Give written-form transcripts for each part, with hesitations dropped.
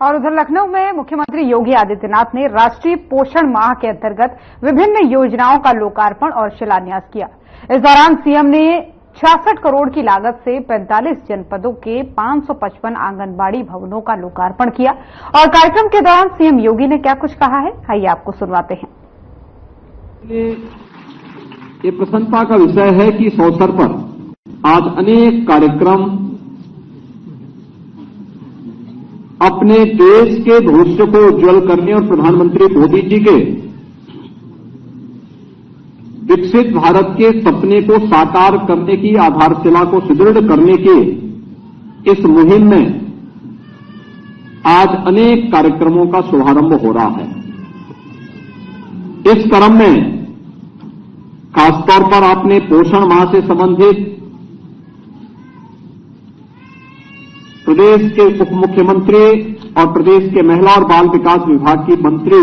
और उधर लखनऊ में मुख्यमंत्री योगी आदित्यनाथ ने राष्ट्रीय पोषण माह के अंतर्गत विभिन्न योजनाओं का लोकार्पण और शिलान्यास किया। इस दौरान सीएम ने 66 करोड़ की लागत से 45 जनपदों के 555 आंगनबाड़ी भवनों का लोकार्पण किया। और कार्यक्रम के दौरान सीएम योगी ने क्या कुछ कहा है, आइए आपको सुनवाते हैं। ये प्रसन्नता का विषय है कि इस अवसर पर आज अनेक कार्यक्रम अपने देश के भविष्य को उज्जवल करने और प्रधानमंत्री मोदी जी के विकसित भारत के सपने को साकार करने की आधारशिला को सुदृढ़ करने के इस मुहिम में आज अनेक कार्यक्रमों का शुभारंभ हो रहा है। इस क्रम में खासतौर पर आपने पोषण माह से संबंधित प्रदेश के उप मुख्यमंत्री और प्रदेश के महिला और बाल विकास विभाग की मंत्री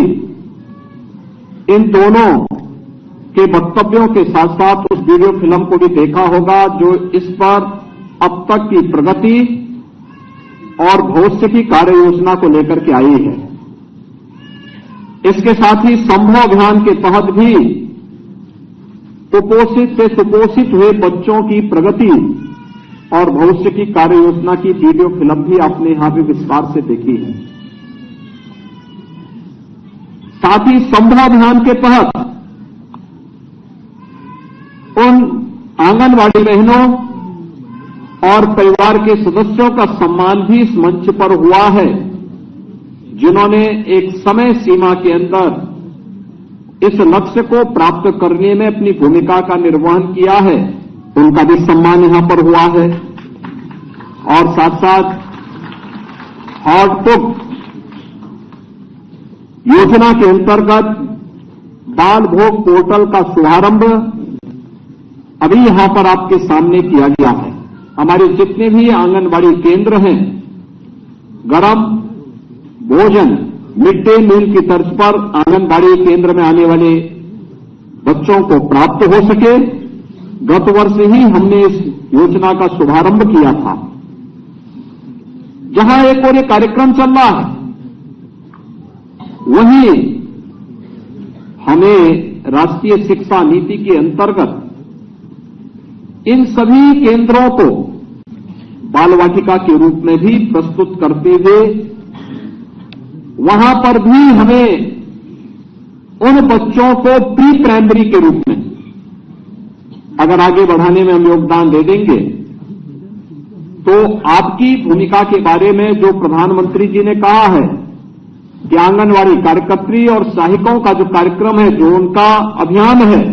इन दोनों के वक्तव्यों के साथ साथ उस वीडियो फिल्म को भी देखा होगा जो इस पर अब तक की प्रगति और भविष्य की कार्य योजना को लेकर के आई है। इसके साथ ही संभव अभियान के तहत भी कुपोषित से सुपोषित हुए बच्चों की प्रगति और भविष्य की कार्य योजना की वीडियो फिल्म भी आपने यहां भी विस्तार से देखी है। साथ ही संभव अभियान के तहत उन आंगनबाड़ी बहनों और परिवार के सदस्यों का सम्मान भी इस मंच पर हुआ है जिन्होंने एक समय सीमा के अंदर इस लक्ष्य को प्राप्त करने में अपनी भूमिका का निर्वहन किया है। उनका भी सम्मान यहां पर हुआ है। और साथ साथ हॉटपुट योजना के अंतर्गत बाल भोग पोर्टल का शुभारंभ अभी यहां पर आपके सामने किया गया है। हमारे जितने भी आंगनबाड़ी केंद्र हैं, गरम भोजन मिड डे मील की तर्ज पर आंगनबाड़ी केंद्र में आने वाले बच्चों को प्राप्त हो सके, गत वर्ष ही हमने इस योजना का शुभारंभ किया था। जहां एक और एक कार्यक्रम चल रहा है, वहीं हमें राष्ट्रीय शिक्षा नीति के अंतर्गत इन सभी केंद्रों को बाल वाटिका के रूप में भी प्रस्तुत करते हुए वहां पर भी हमें उन बच्चों को प्री प्राइमरी के रूप में अगर आगे बढ़ाने में हम योगदान दे देंगे तो आपकी भूमिका के बारे में जो प्रधानमंत्री जी ने कहा है कि आंगनवाड़ी कार्यकर्त्री और सहायिकाओं का जो कार्यक्रम है, जो उनका अभियान है,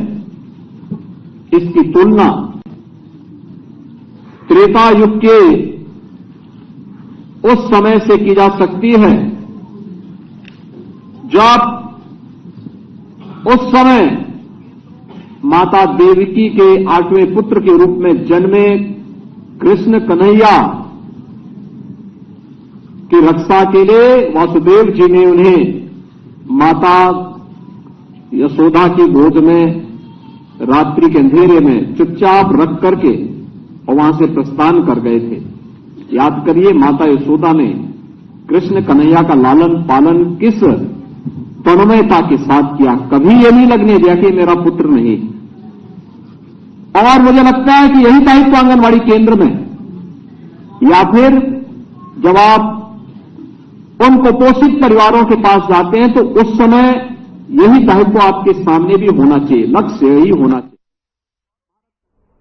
इसकी तुलना त्रेता युग के उस समय से की जा सकती है जब उस समय माता देवकी के 8वें पुत्र के रूप में जन्मे कृष्ण कन्हैया की रक्षा के लिए वासुदेव जी ने उन्हें माता यशोदा की गोद में रात्रि के अंधेरे में चुपचाप रख करके और वहां से प्रस्थान कर गए थे। याद करिए, माता यशोदा ने कृष्ण कन्हैया का लालन पालन किस तन्मयता के साथ किया, कभी ये नहीं लगने दिया कि मेरा पुत्र नहीं। और मुझे लगता है कि यही दायित्व आंगनबाड़ी केंद्र में या फिर जब आप उन कुपोषित परिवारों के पास जाते हैं तो उस समय यही दायित्व आपके सामने भी होना चाहिए, लक्ष्य यही होना चाहिए।